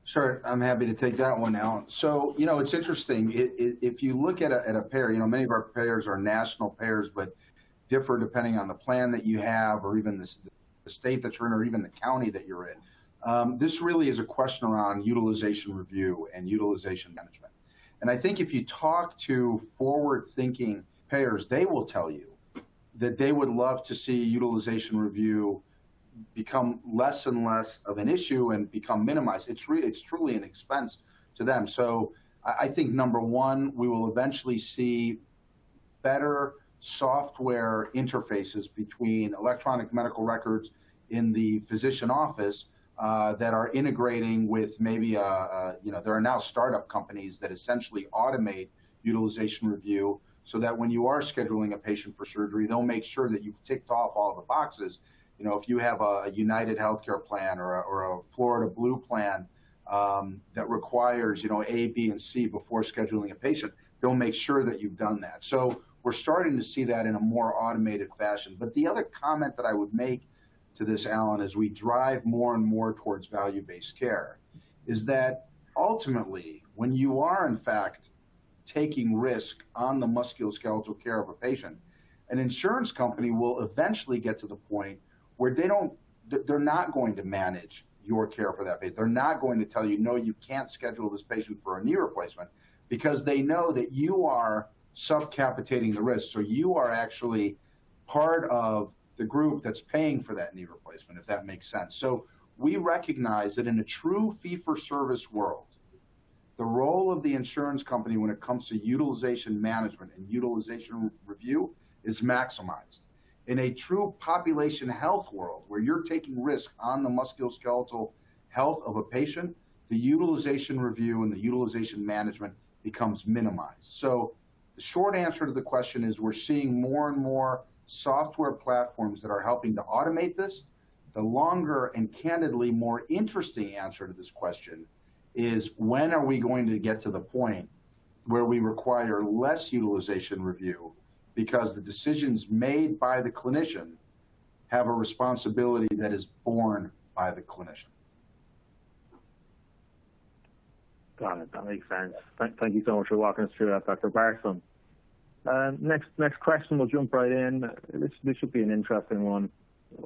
Sure, I'm happy to take that one, Alan. So, it's interesting. If you look at a payer, many of our payers are national payers, but differ depending on the plan that you have, or even the state that you're in, or even the county that you're in. This really is a question around utilization review and utilization management. And I think if you talk to forward-thinking payers, they will tell you that they would love to see utilization review become less and less of an issue and become minimized. It's truly an expense to them. So I think, number one, we will eventually see better software interfaces between electronic medical records in the physician office that are integrating with maybe, there are now startup companies that essentially automate utilization review, so that when you are scheduling a patient for surgery, they'll make sure that you've ticked off all the boxes. If you have a United Healthcare plan or a Florida Blue plan that requires, A, B, and C before scheduling a patient, they'll make sure that you've done that. So we're starting to see that in a more automated fashion. But the other comment that I would make to this, Alan, as we drive more and more towards value-based care, is that ultimately, when you are, in fact, taking risk on the musculoskeletal care of a patient, an insurance company will eventually get to the point where they're not going to manage your care for that patient. They're not going to tell you, no, you can't schedule this patient for a knee replacement, because they know that you are subcapitating the risk. So you are actually part of the group that's paying for that knee replacement, if that makes sense. So we recognize that in a true fee-for-service world, the role of the insurance company when it comes to utilization management and utilization review is maximized. In a true population health world, where you're taking risk on the musculoskeletal health of a patient, the utilization review and the utilization management becomes minimized. So the short answer to the question is, we're seeing more and more software platforms that are helping to automate this. The longer and candidly more interesting answer to this question is, when are we going to get to the point where we require less utilization review, because the decisions made by the clinician have a responsibility that is borne by the clinician? Got it. That makes sense. Thank you so much for walking us through that, Dr. Barson. Next question, we'll jump right in. This should be an interesting one.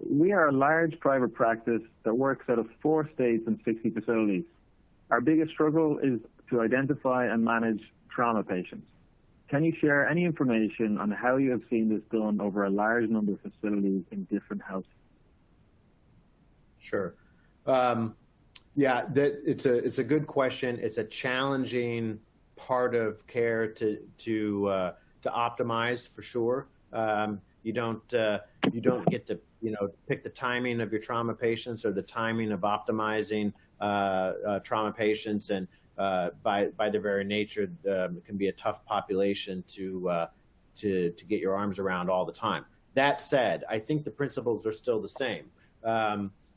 We are a large private practice that works out of 4 states and 60 facilities. Our biggest struggle is to identify and manage trauma patients. Can you share any information on how you have seen this done over a large number of facilities in different health? Sure. It's a good question. It's a challenging part of care to optimize, for sure. You don't get to pick the timing of your trauma patients or the timing of optimizing trauma patients, and by their very nature, it can be a tough population to get your arms around all the time. That said, I think the principles are still the same.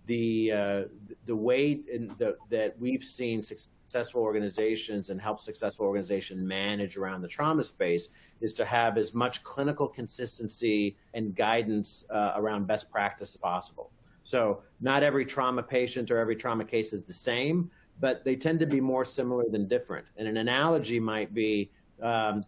The way that we've seen successful organizations and help successful organizations manage around the trauma space is to have as much clinical consistency and guidance around best practice as possible. So not every trauma patient or every trauma case is the same, but they tend to be more similar than different. And an analogy might be,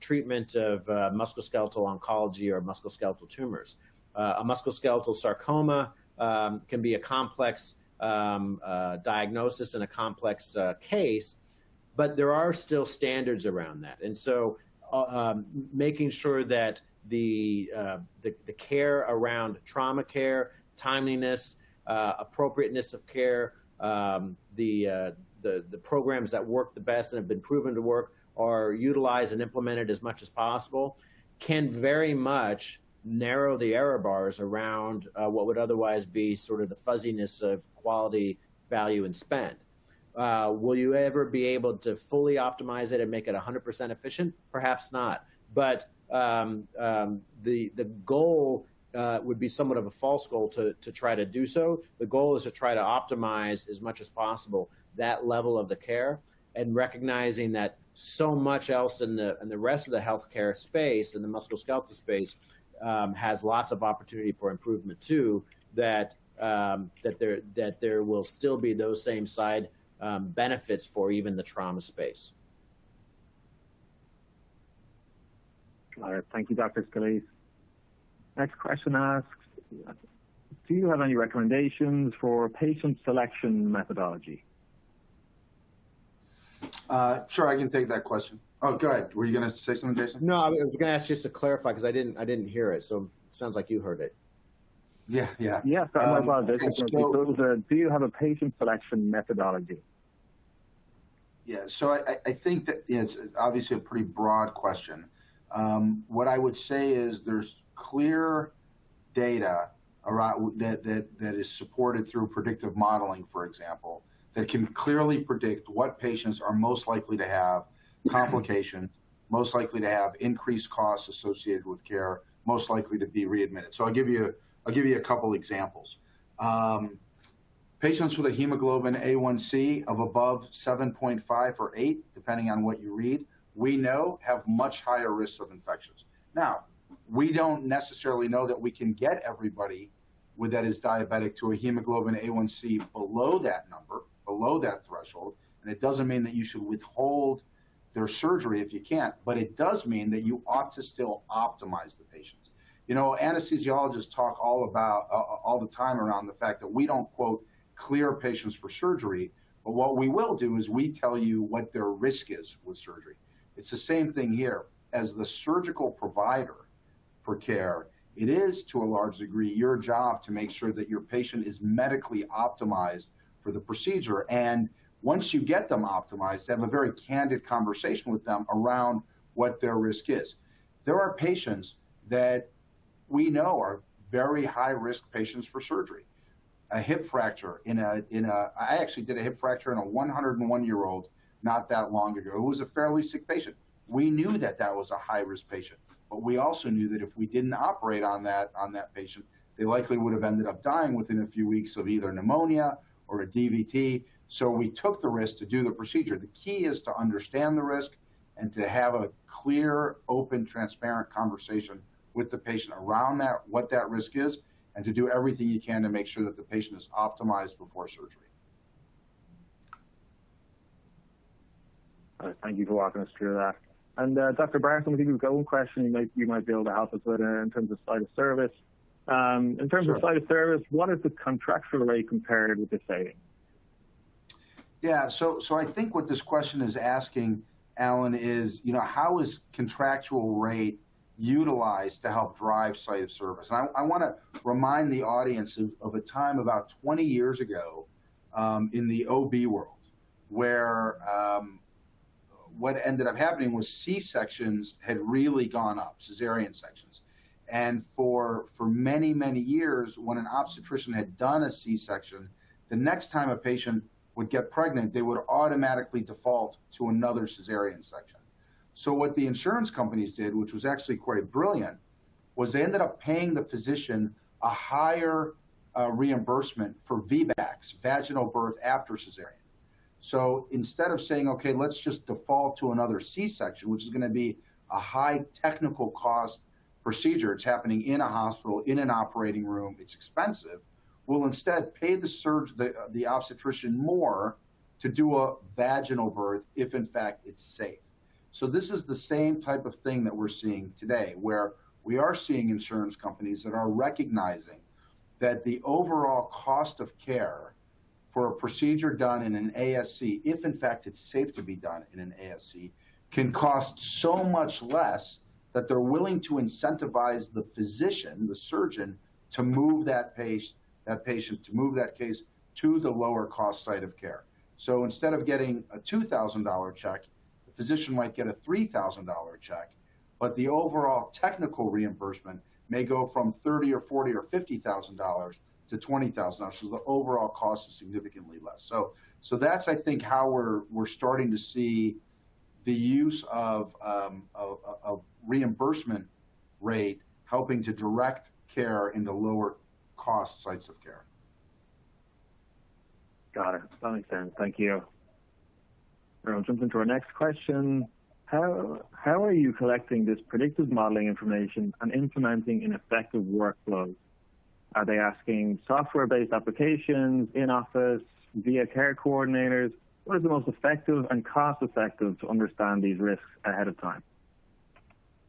treatment of musculoskeletal oncology or musculoskeletal tumors. A musculoskeletal sarcoma can be a complex diagnosis and a complex case, but there are still standards around that. And so making sure that the care around trauma care, timeliness, appropriateness of care, the programs that work the best and have been proven to work are utilized and implemented as much as possible can very much narrow the error bars around what would otherwise be sort of the fuzziness of quality, value, and spend. Will you ever be able to fully optimize it and make it 100% efficient? Perhaps not. But the goal would be somewhat of a false goal to try to do so. The goal is to try to optimize as much as possible that level of the care, and recognizing that so much else in the rest of the healthcare space, in the musculoskeletal space, has lots of opportunity for improvement too. That there will still be those same side benefits for even the trauma space. All right, thank you, Dr. Scalise. Next question asks, do you have any recommendations for patient selection methodology? Sure, I can take that question. Oh, go ahead. Were you going to say something, Jason? No, I was going to ask just to clarify because I didn't hear it. So it sounds like you heard it. Yeah. Yes, my apologies. Do you have a patient selection methodology? Yeah, so I think that it's obviously a pretty broad question. What I would say is there's clear data around that is supported through predictive modeling, for example, that can clearly predict what patients are most likely to have complications, most likely to have increased costs associated with care, most likely to be readmitted. So I'll give you a couple examples. Patients with a hemoglobin A1C of above 7.5 or 8, depending on what you read, we know have much higher risks of infections. Now, we don't necessarily know that we can get everybody that is diabetic to a hemoglobin A1C below that number, below that threshold, and it doesn't mean that you should withhold their surgery if you can't, but it does mean that you ought to still optimize the patients. You know, anesthesiologists talk all the time around the fact that we don't, quote, clear patients for surgery, but what we will do is we tell you what their risk is with surgery. It's the same thing here. As the surgical provider for care, it is to a large degree your job to make sure that your patient is medically optimized for the procedure. And once you get them optimized, to have a very candid conversation with them around what their risk is. There are patients that we know are very high risk patients for surgery. A hip fracture I actually did a hip fracture in a 101-year-old not that long ago who was a fairly sick patient. We knew that was a high risk patient, but we also knew that if we didn't operate on that patient, they likely would have ended up dying within a few weeks of either pneumonia or a DVT. So we took the risk to do the procedure. The key is to understand the risk and to have a clear, open, transparent conversation with the patient around that, what that risk is, and to do everything you can to make sure that the patient is optimized before surgery. Thank you for walking us through that. And Dr. Barton, I think we've got one question you might be able to help us with in terms of site of service. In terms of site of service, what is the contractual rate compared with the savings? Yeah, so I think what this question is asking, Alan, is, how is contractual rate utilized to help drive site of service? And I want to remind the audience of a time about 20 years ago in the OB world where what ended up happening was C-sections had really gone up, cesarean sections. And for many, many years, when an obstetrician had done a C-section, the next time a patient would get pregnant, they would automatically default to another cesarean section. So what the insurance companies did, which was actually quite brilliant, was they ended up paying the physician a higher reimbursement for VBACs, vaginal birth after cesarean. So instead of saying, okay, let's just default to another C-section, which is going to be a high technical cost procedure, it's happening in a hospital, in an operating room, it's expensive, we'll instead pay the obstetrician more to do a vaginal birth if in fact it's safe. So this is the same type of thing that we're seeing today, where we are seeing insurance companies that are recognizing that the overall cost of care for a procedure done in an ASC, if in fact it's safe to be done in an ASC, can cost so much less that they're willing to incentivize the physician, the surgeon, to move that patient, to move that case to the lower cost site of care. So instead of getting a $2,000 check, the physician might get a $3,000 check, but the overall technical reimbursement may go from $30,000 or $40,000 or $50,000 to $20,000. So the overall cost is significantly less. So that's, I think, how we're starting to see the use of reimbursement rate helping to direct care into lower cost sites of care. Got it. That makes sense. Thank you. We'll jump into our next question. How are you collecting this predictive modeling information and implementing an effective workflow? Are they asking software-based applications, in-office, via care coordinators? What is the most effective and cost-effective to understand these risks ahead of time?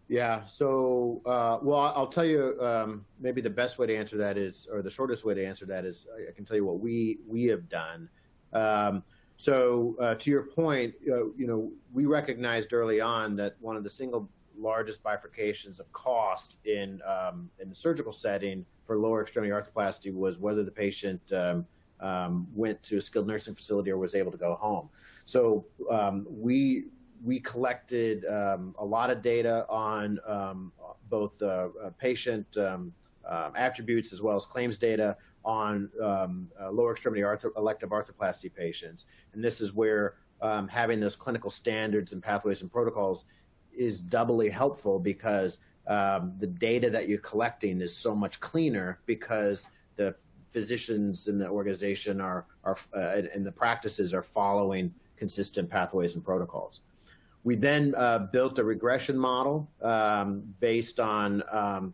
Yeah, so, well, I'll tell you maybe the best way to answer that is, or the shortest way to answer that is, I can tell you what we have done. So to your point, we recognized early on that one of the single largest bifurcations of cost in the surgical setting for lower extremity arthroplasty was whether the patient went to a skilled nursing facility or was able to go home. So we collected a lot of data on both patient attributes as well as claims data on lower extremity elective arthroplasty patients. And this is where having those clinical standards and pathways and protocols is doubly helpful, because the data that you're collecting is so much cleaner, because the physicians in the organization and the practices are following consistent pathways and protocols. We then built a regression model based on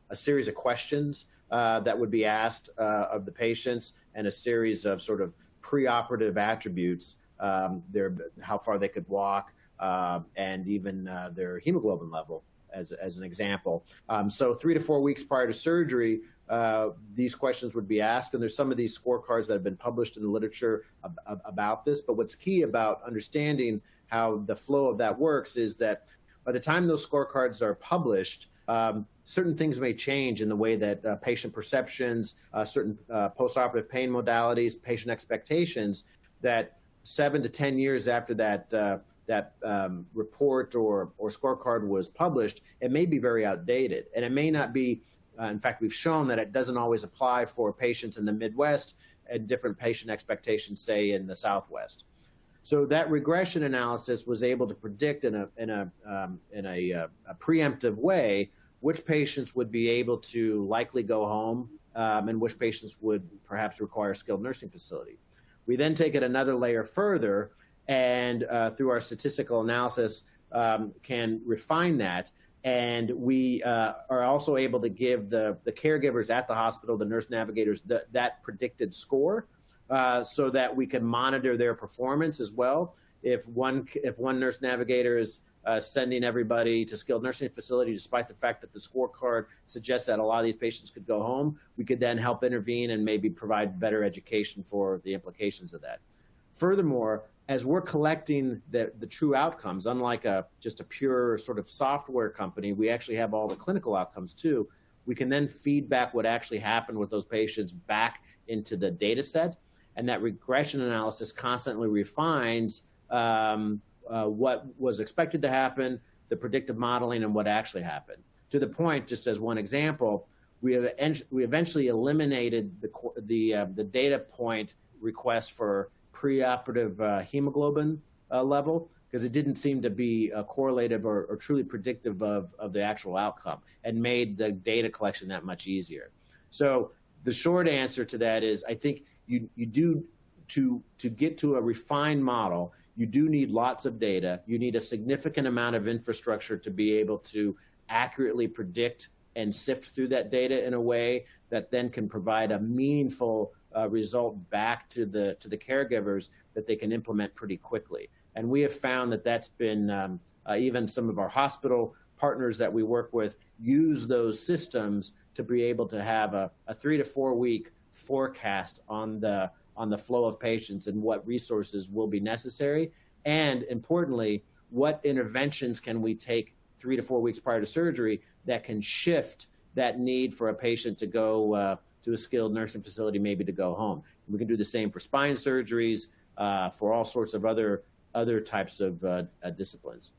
a series of questions that would be asked of the patients, and a series of sort of preoperative attributes, how far they could walk, and even their hemoglobin level, as an example. So 3 to 4 weeks prior to surgery, these questions would be asked, and there's some of these scorecards that have been published in the literature about this. But what's key about understanding how the flow of that works is that by the time those scorecards are published, certain things may change in the way that patient perceptions, certain postoperative pain modalities, patient expectations, that 7 to 10 years after that report or scorecard was published, it may be very outdated. And it may not be, in fact, we've shown that it doesn't always apply for patients in the Midwest and different patient expectations, say, in the Southwest. So that regression analysis was able to predict in a preemptive way which patients would be able to likely go home and which patients would perhaps require a skilled nursing facility. We then take it another layer further, and through our statistical analysis can refine that. And we are also able to give the caregivers at the hospital, the nurse navigators, that predicted score, so that we can monitor their performance as well. If one nurse navigator is sending everybody to skilled nursing facility, despite the fact that the scorecard suggests that a lot of these patients could go home, we could then help intervene and maybe provide better education for the implications of that. Furthermore, as we're collecting the true outcomes, unlike just a pure sort of software company, we actually have all the clinical outcomes too. We can then feed back what actually happened with those patients back into the data set, and that regression analysis constantly refines what was expected to happen, the predictive modeling, and what actually happened. To the point, just as one example, we eventually eliminated the data point request for preoperative hemoglobin level, because it didn't seem to be correlative or truly predictive of the actual outcome, and made the data collection that much easier. So the short answer to that is, I think you do, to get to a refined model, you do need lots of data. You need a significant amount of infrastructure to be able to accurately predict and sift through that data in a way that then can provide a meaningful result back to the caregivers that they can implement pretty quickly. And we have found that that's been even some of our hospital partners that we work with use those systems to be able to have a 3 to 4 week forecast on the flow of patients and what resources will be necessary. And importantly, what interventions can we take 3 to 4 weeks prior to surgery that can shift that need for a patient to go to a skilled nursing facility, maybe to go home. We can do the same for spine surgeries, for all sorts of other types of disciplines.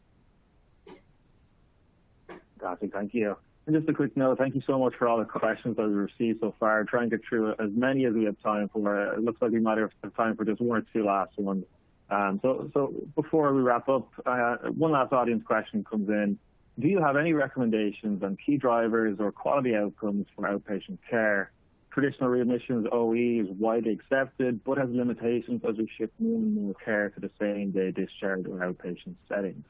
Gotcha, thank you. And just a quick note, thank you so much for all the questions that we've received so far. Try and get through as many as we have time for. It looks like we might have time for just one or two last ones. So before we wrap up, one last audience question comes in. Do you have any recommendations on key drivers or quality outcomes for outpatient care? Traditional readmissions OE is widely accepted, but has limitations as we shift more and more care to the same-day discharge or outpatient settings.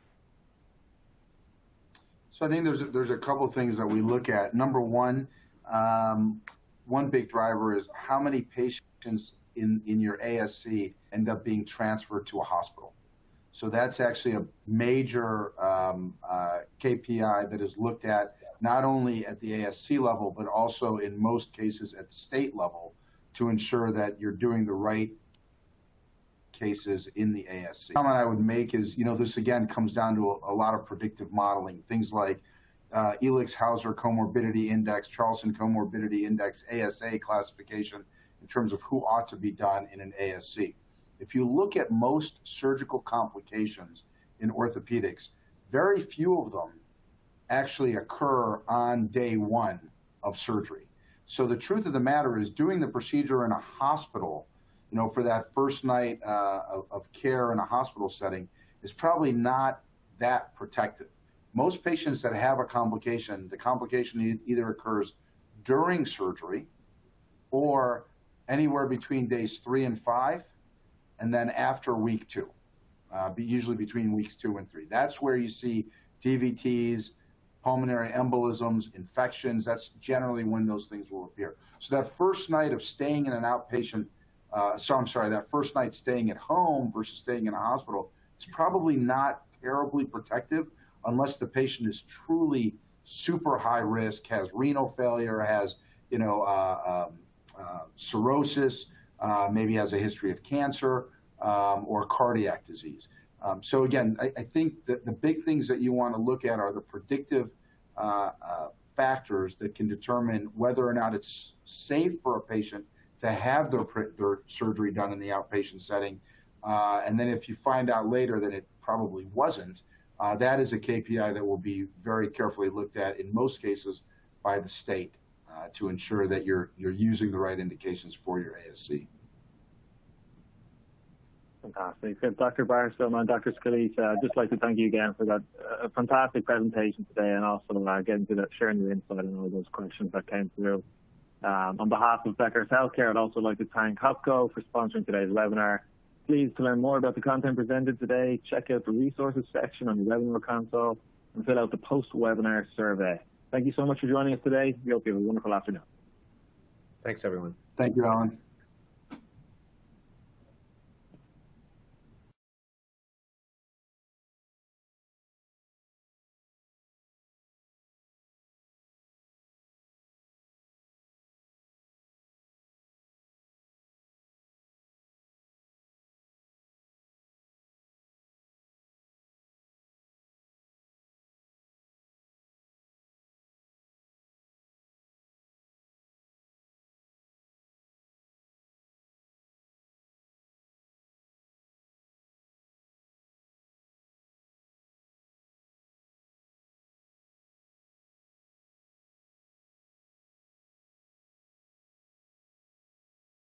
So I think there's a couple of things that we look at. Number one, one big driver is how many patients in your ASC end up being transferred to a hospital. So that's actually a major KPI that is looked at not only at the ASC level, but also in most cases at the state level to ensure that you're doing the right cases in the ASC. The comment I would make is, this again comes down to a lot of predictive modeling, things like Elix-Hauser Comorbidity Index, Charlson Comorbidity Index, ASA classification in terms of who ought to be done in an ASC. If you look at most surgical complications in orthopedics, very few of them actually occur on day one of surgery. So the truth of the matter is doing the procedure in a hospital, for that first night of care in a hospital setting is probably not that protective. Most patients that have a complication, the complication either occurs during surgery or anywhere between days 3 and 5, and then after week 2, usually between weeks 2 and 3. That's where you see DVTs, pulmonary embolisms, infections. That's generally when those things will appear. So that first night of staying in an outpatient, that first night staying at home versus staying in a hospital is probably not terribly protective unless the patient is truly super high risk, has renal failure, has cirrhosis, maybe has a history of cancer or cardiac disease. So again, I think that the big things that you want to look at are the predictive factors that can determine whether or not it's safe for a patient to have their surgery done in the outpatient setting. And then if you find out later that it probably wasn't, that is a KPI that will be very carefully looked at in most cases by the state to ensure that you're using the right indications for your ASC. Fantastic. Dr. Barstow and Dr. Scalise, I'd just like to thank you again for that fantastic presentation today, and also getting to that, sharing your insight on all those questions that came through. On behalf of Becker's Healthcare, I'd also like to thank HopCo for sponsoring today's webinar. Please, to learn more about the content presented today, check out the resources section on the webinar console and fill out the post-webinar survey. Thank you so much for joining us today. We hope you have a wonderful afternoon. Thanks, everyone. Thank you, Alan.